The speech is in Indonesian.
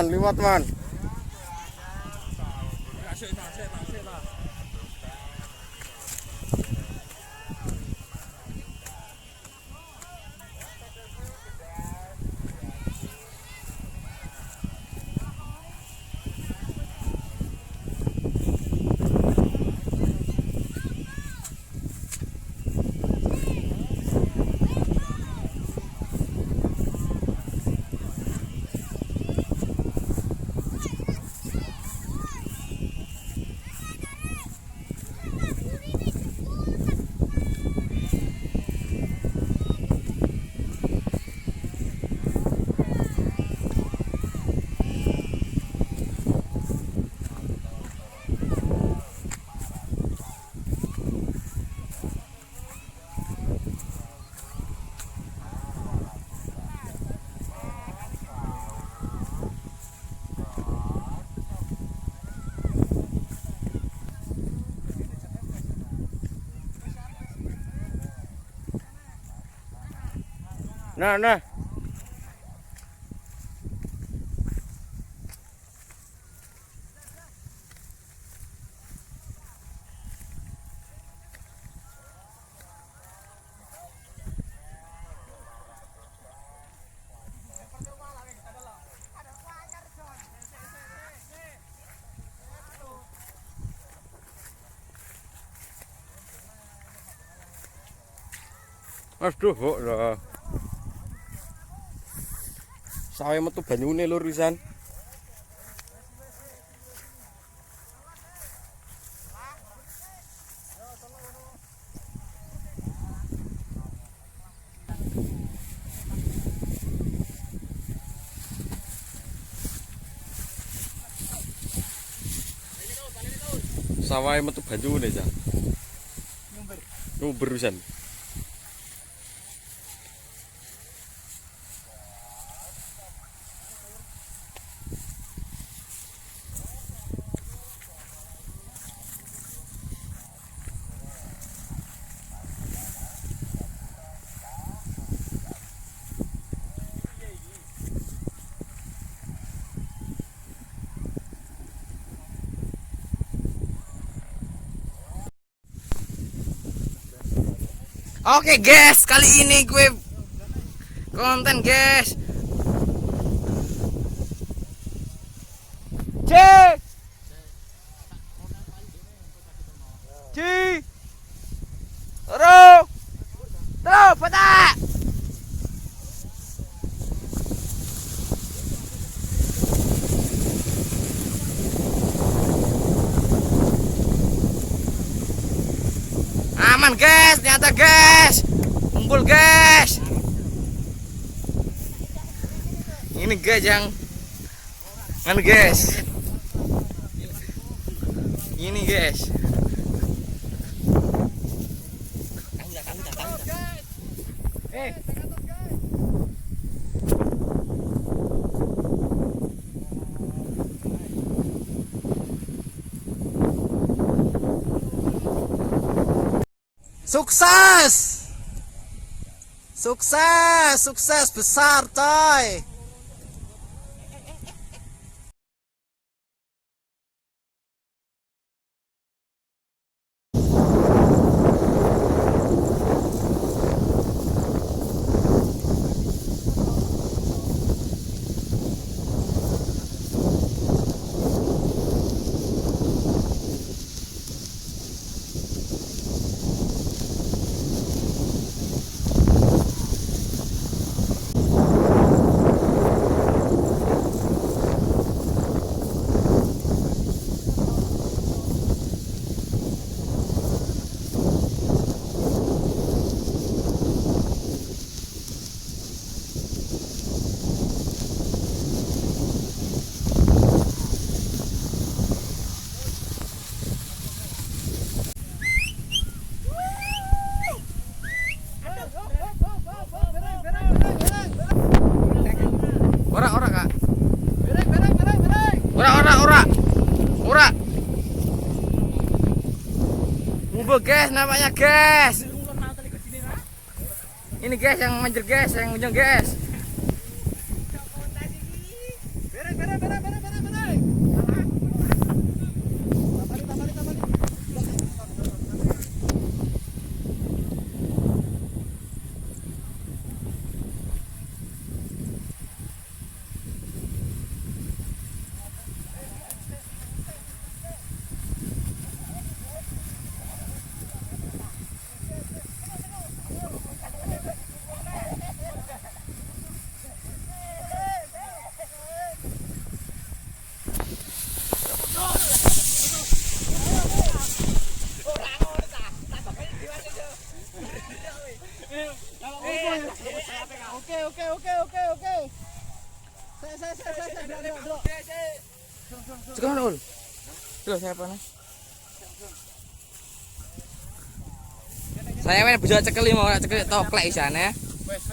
Liwat man. Nah. Aduh, kok lah. Sawe metu banyune lur pisan. Sawahe metu banyune ya. Nyumber pisan. Oke guys, kali ini gue konten guys. Patah. Aman guys, ternyata guys, kumpul guys. Ini guys yang mana guys? Ini guys. Sukses! Sukses besar coy. guys, nampaknya guys. Ini guys yang manjur guys, yang ujung guys. Oke. Saya. Sekarang ul. Tuh siapa nih? Saya main bisa cekeli mau cekeli toklek isane. Wes.